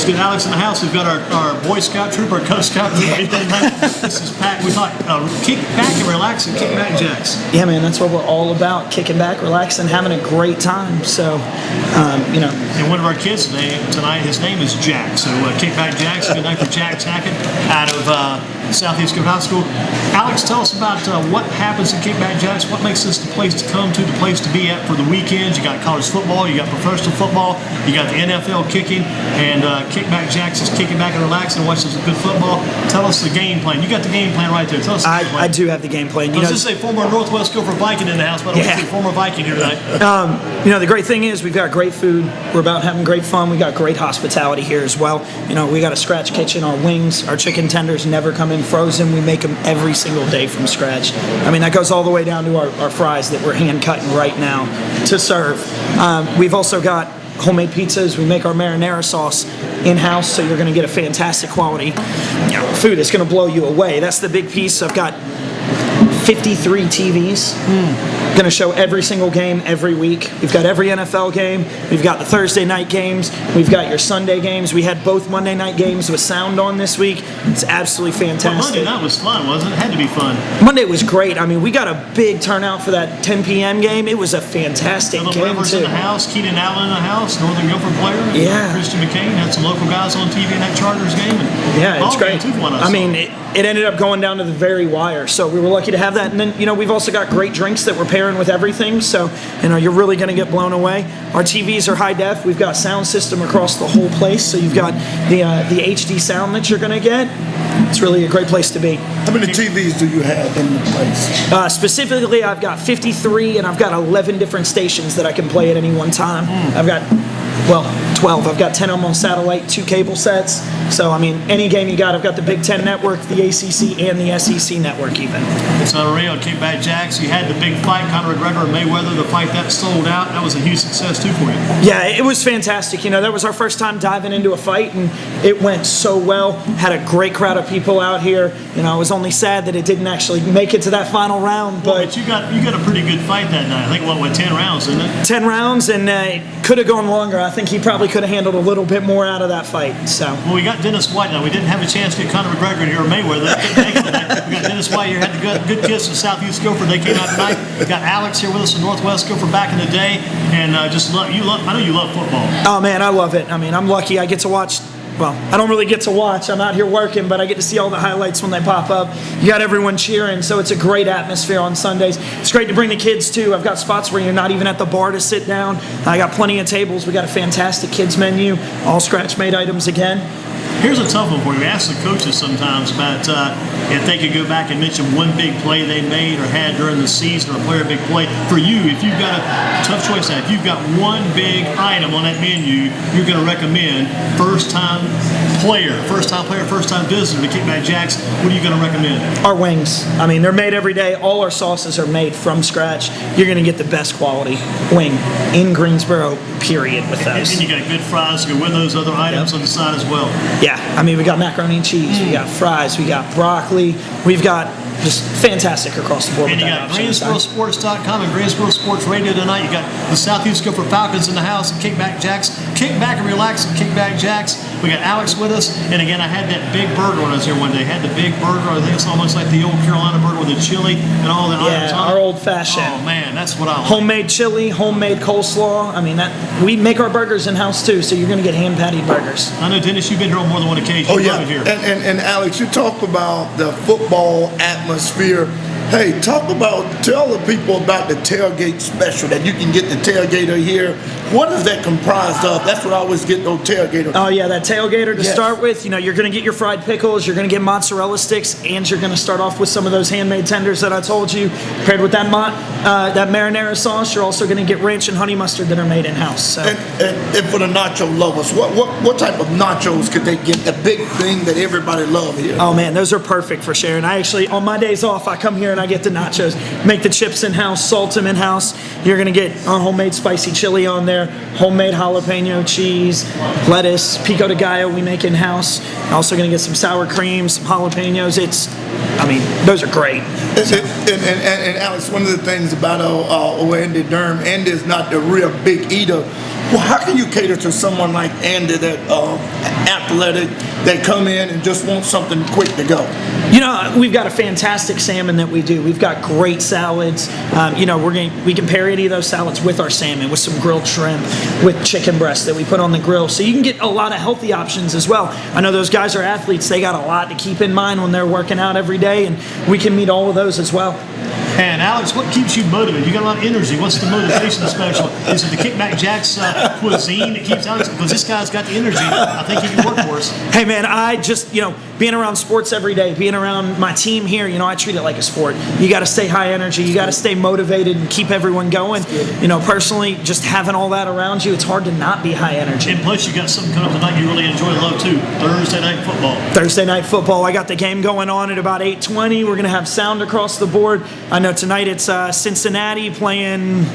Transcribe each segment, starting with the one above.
Let's get Alex in the house. We've got our Boy Scout troop, our Cub Scout troop, everything. This is packed. We thought kick back and relax and Kickback Jacks. Yeah, man, that's what we're all about. Kicking back, relaxing, having a great time. So, you know. And one of our kids tonight, his name is Jack. So Kickback Jacks, good night for Jack Tackett out of Southeast High School. Alex, tell us about what happens in Kickback Jacks. What makes this the place to come to, the place to be at for the weekends? You got college football, you got professional football, you got the NFL kicking, and Kickback Jacks is kicking back and relaxing and watching some good football. Tell us the game plan. You got the game plan right there. Tell us the game plan. I do have the game plan. I was just say former Northwest Gopher Viking in the house, but I don't see former Viking here tonight. You know, the great thing is we've got great food. We're about having great fun. We got great hospitality here as well. You know, we got a scratch kitchen. Our wings, our chicken tenders never come in frozen. We make them every single day from scratch. I mean, that goes all the way down to our fries that we're hand cutting right now to serve. We've also got homemade pizzas. We make our marinara sauce in-house, so you're going to get a fantastic quality food. It's going to blow you away. That's the big piece. I've got 53 TVs. Going to show every single game every week. We've got every NFL game. We've got the Thursday night games. We've got your Sunday games. We had both Monday night games with sound on this week. It's absolutely fantastic. Well, Monday night was fun, wasn't it? It had to be fun. Monday was great. I mean, we got a big turnout for that 10 p.m. game. It was a fantastic game, Rivers too. in the house, Keenan Allen in the house, Northern Gopher player. Yeah. Christian McCain had some local guys on TV in that Chargers game. And yeah, it's great. I mean, it ended up going down to the very wire, so we were lucky to have that. And then, you know, we've also got great drinks that we're pairing with everything, so, you know, you're really going to get blown away. Our TVs are high def. We've got sound system across the whole place, so you've got the HD sound that you're going to get. It's really a great place to be. How many TVs do you have in the place? Specifically, I've got 53, and I've got 11 different stations that I can play at any one time. I've got, 12. I've got 10 of them on satellite, 2 cable sets. So, I mean, any game you got, I've got the Big Ten Network, the ACC, and the SEC Network even. It's unreal. Kickback Jacks, you had the big fight, Conor McGregor and Mayweather, the fight that sold out. That was a huge success, too, for you. Yeah, it was fantastic. You know, that was our first time diving into a fight, and it went so well. Had a great crowd of people out here. You know, I was only sad that it didn't actually make it to that final round. But you got a pretty good fight that night. I think, what 10 rounds, didn't it? 10 rounds, and it could have gone longer. I think he probably could have handled a little bit more out of that fight. So. Well, we got Dennis White now. We didn't have a chance to get Conor McGregor here or Mayweather. We got Dennis White here. Had the good kids from Southeast Gopher. They came out tonight. We got Alex here with us from Northwest Gopher back in the day, and I know you love football. Oh man, I love it. I mean, I'm lucky. I get to watch. Well, I don't really get to watch. I'm out here working, but I get to see all the highlights when they pop up. You got everyone cheering, so it's a great atmosphere on Sundays. It's great to bring the kids, too. I've got spots where you're not even at the bar to sit down. I got plenty of tables. We got a fantastic kids menu, all scratch-made items again. Here's a tough one for you. We ask the coaches sometimes about if they could go back and mention one big play they made or had during the season or a player big play. For you, if you've got a tough choice now, if you've got one big item on that menu, you're going to recommend first-time player, first-time visitor to Kickback Jacks, what are you going to recommend? Our wings. I mean, they're made every day. All our sauces are made from scratch. You're going to get the best quality wing in Greensboro, period, with those. And you got good fries to go with those other items on the side as well. Yeah, I mean, we got macaroni and cheese, we got fries, we got broccoli, we've got just fantastic across the board. And you got GreensboroSports.com and Greensboro Sports Radio tonight. You got the Southeast Gopher Falcons in the house and Kickback Jacks. Kick back and relax and Kickback Jacks. We got Alex with us. And again, I had that big burger when I was here one day. I had the big burger. I think it's almost like the old Carolina burger with the chili and all the items on it. Our old fashioned. Oh man, that's what I like. Homemade chili, homemade coleslaw. I mean, we make our burgers in house too, so you're going to get hand patty burgers. I know, Dennis, you've been here on more than one occasion. Oh yeah, here. And Alex, you talk about the football atmosphere. Hey, tell the people about the tailgate special that you can get the tailgater here. What is that comprised of? That's what I always get, those tailgaters. Oh yeah, that tailgater to start with. You know, you're going to get your fried pickles, you're going to get mozzarella sticks, and you're going to start off with some of those handmade tenders that I told you. Paired with that marinara sauce, you're also going to get ranch and honey mustard that are made in house. So. And for the nacho lovers, what type of nachos could they get? The big thing that everybody loves here. Oh man, those are perfect for sharing. I actually, on my days off, I come here and I get the nachos. Make the chips in house, salt them in house. You're going to get our homemade spicy chili on there, homemade jalapeno cheese, lettuce, pico de gallo we make in house. Also going to get some sour cream, some jalapenos. Those are great. And Alex, one of the things about Andy Durham, Andy is not the real big eater. Well, how can you cater to someone like Andy, that athletic, that come in and just want something quick to go? You know, we've got a fantastic salmon that we do. We've got great salads. You know, we can pair any of those salads with our salmon, with some grilled shrimp, with chicken breast that we put on the grill. So you can get a lot of healthy options as well. I know those guys are athletes. They got a lot to keep in mind when they're working out every day, and we can meet all of those as well. And Alex, what keeps you motivated? You got a lot of energy. What's the motivation special? Is it the Kickback Jack's cuisine that keeps Alex? Because this guy's got the energy. I think he can work for us. Hey man, I just, you know, being around sports every day, being around my team here, you know, I treat it like a sport. You got to stay high energy. You got to stay motivated and keep everyone going. You know, personally, just having all that around you, it's hard to not be high energy. And plus, you got something coming up tonight you really enjoy and love too. Thursday night football. Thursday night football. I got the game going on at about 8:20. We're going to have sound across the board. I know tonight it's Cincinnati playing.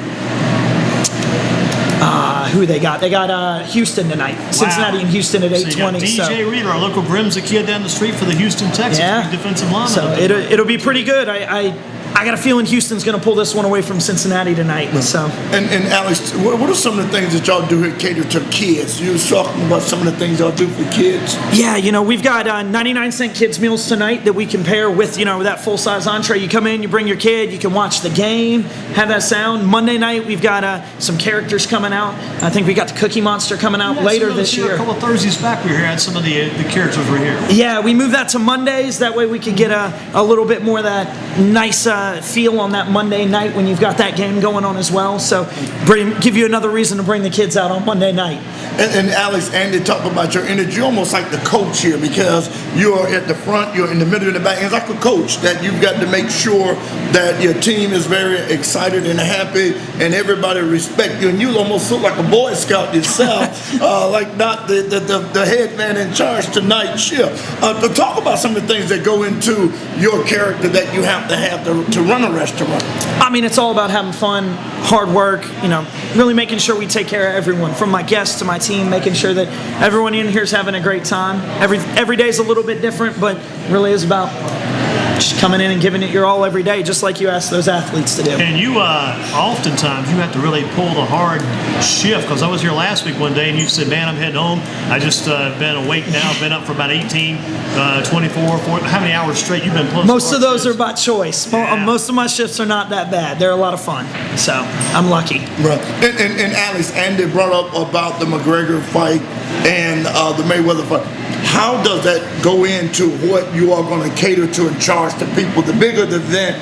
Who they got? They got Houston tonight. Wow. Cincinnati and Houston at 8:20. So DJ Reed, our local Grimms kid down the street for the Houston Texans, defensive lineman. So it'll be pretty good. I got a feeling Houston's going to pull this one away from Cincinnati tonight. So. And Alex, what are some of the things that y'all do here cater to kids? You was talking about some of the things y'all do for kids. Yeah, you know, we've got 99-cent kids meals tonight that we can pair with, you know, that full-size entree. You come in, you bring your kid, you can watch the game, have that sound. Monday night, we've got some characters coming out. I think we got the Cookie Monster coming out later this year. A couple of Thursdays back, we had some of the characters were here. Yeah, we moved that to Mondays. That way we could get a little bit more of that nice feel on that Monday night when you've got that game going on as well. So give you another reason to bring the kids out on Monday night. And Alex, Andy talked about your energy. You're almost like the coach here, because you're at the front, you're in the middle, and the back. It's like a coach that you've got to make sure that your team is very excited and happy, and everybody respect you. And you almost look like a Boy Scout yourself, like not the head man in charge tonight shift. To talk about some of the things that go into your character that you have to run a restaurant. I mean, it's all about having fun, hard work, you know, really making sure we take care of everyone, from my guests to my team, making sure that everyone in here is having a great time. Every day is a little bit different, but really is about just coming in and giving it your all every day, just like you ask those athletes to do. And you, oftentimes, you have to really pull the hard shift, because I was here last week one day and you said, man, I'm heading home. I just been awake now, been up for about 18, 24, 40, how many hours straight you've been pulling? Most of those are by choice. Yeah. Most of my shifts are not that bad. They're a lot of fun, so I'm lucky. Right. And Alex, Andy brought up about the McGregor fight and the Mayweather fight. How does that go into what you are going to cater to and charge to people? The bigger the event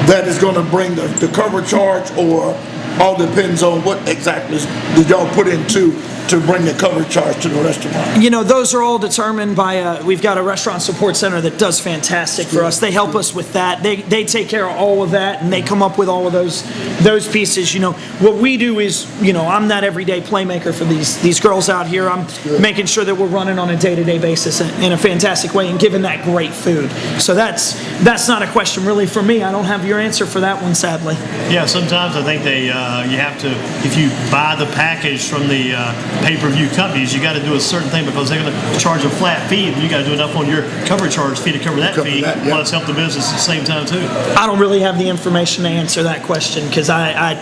that is going to bring the cover charge, or all depends on what exactly did y'all put into to bring the cover charge to the restaurant? You know, those are all determined by, we've got a restaurant support center that does fantastic for us. They help us with that. They take care of all of that, and they come up with all of those pieces. You know, what we do is, you know, I'm that everyday playmaker for these girls out here. I'm making sure that we're running on a day-to-day basis in a fantastic way and giving that great food. So that's not a question really for me. I don't have your answer for that one, sadly. Yeah, sometimes I think you have to, if you buy the package from the pay-per-view companies, you got to do a certain thing, because they're going to charge a flat fee, and you got to do enough on your cover charge fee to cover that fee. While it's help the business at the same time too. I don't really have the information to answer that question, because I'm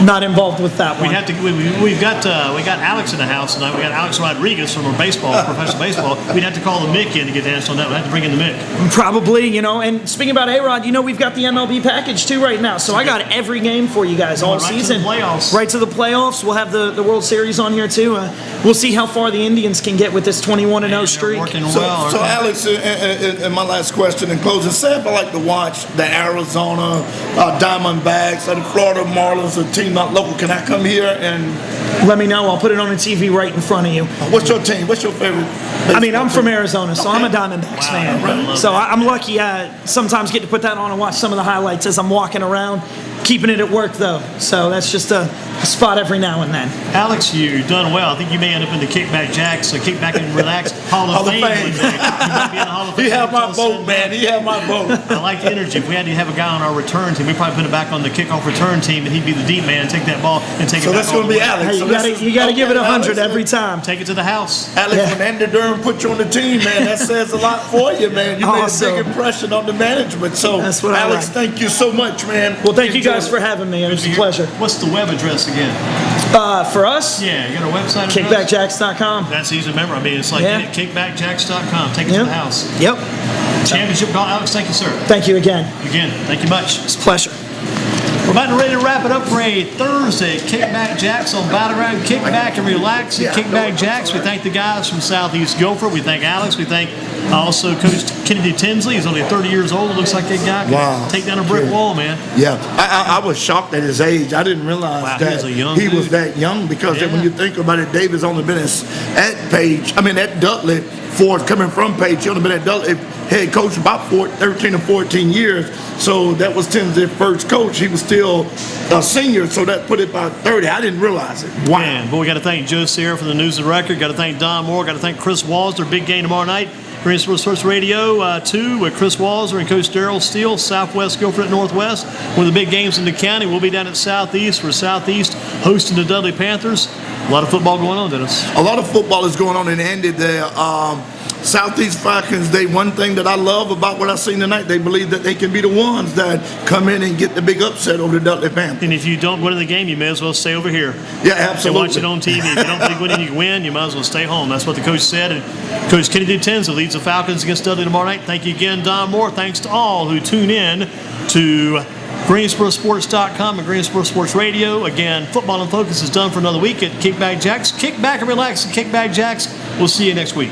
not involved with that one. We got Alex in the house tonight. We got Alex Rodriguez from our professional baseball. We'd have to call the Mick in to get the answer on that. We'd have to bring in the Mick. Probably, you know. And speaking about A-Rod, you know, we've got the MLB package too right now. So I got every game for you guys all season. To the playoffs. Right to the playoffs. We'll have the World Series on here too. We'll see how far the Indians can get with this 21-0 streak. Working so, well. So Alex, and my last question in closing, say if I like to watch the Arizona Diamondbacks or the Florida Marlins, a team not local, can I come here and let me know? I'll put it on the TV right in front of you. What's your team? What's your favorite? I mean, I'm from Arizona, so I'm a Diamondbacks fan. So I'm lucky. Sometimes get to put that on and watch some of the highlights as I'm walking around. Keeping it at work though, so that's just a spot every now and then. Alex, you've done well. I think you may end up in the Kickback Jacks, Kickback and Relax Hall of Fame. You might be in the Hall of Fame. He had my vote, man. He had my vote. I like the energy. If we had to have a guy on our return team, we'd probably put it back on the kickoff return team, and he'd be the deep man, take that ball and take it back. So that's going to be Alex. Hey, you got to give it 100 every time. Take it to the house. Alex, when Andy Durham put you on the team, man, that says a lot for you, man. You made a big impression on the management. So, that's what Alex, thank you so much, man. Well, thank you guys for having me. It was a pleasure. What's the web address again? For us, Yeah, you got a website address? kickbackjacks.com. That's easy to remember. I mean, it's like Yeah. kickbackjacks.com. Take it to Yep. the house. Yep. Championship call. Alex, thank you, sir. Thank you again. Again, thank you much. It's a pleasure. We're about to ready to wrap it up for a Thursday. Kickback Jacks on Battleground. Kick back and relax. And Kickback Jacks. We thank the guys from Southeast Gopher. We thank Alex. We thank also Coach Kennedy Tinsley. He's only 30 years old. Looks like that guy can Wow. take down a brick wall, man. Yeah, I was shocked at his age. I didn't realize Wow, he that was a young he was dude. that young because Yeah. when you think about it, David's only been at Dudley for coming from Page. He only been at Dudley head coach about 13 or 14 years. So that was Tinsley's first coach. He was still a senior, so that put it about 30. I didn't realize it. Wow. Man, but we got to thank Joe Sierra for the news of the record. Got to thank Don Moore. Got to thank Chris Walser. Big game tomorrow night. Greensboro Sports Radio 2 with Chris Walser and Coach Darrell Steele. Southwest Gopher at Northwest. One of the big games in the county. We'll be down at Southeast for Southeast hosting the Dudley Panthers. A lot of football going on, Dennis. A lot of football is going on in Andy there. Southeast Falcons, one thing that I love about what I've seen tonight, they believe that they can be the ones that come in and get the big upset over the Dudley Panthers. And if you don't win the game, you may as well stay over here. Yeah, And absolutely. watch it on TV. If you don't think winning you can win, you might as well stay home. That's what the coach said. And Coach Kennedy Tinsley leads the Falcons against Dudley tomorrow night. Thank you again, Don Moore. Thanks to all who tune in to GreensboroSports.com and Greensboro Sports Radio. Again, Football in Focus is done for another week at Kickback Jacks. Kick back and relax at Kickback Jacks. We'll see you next week.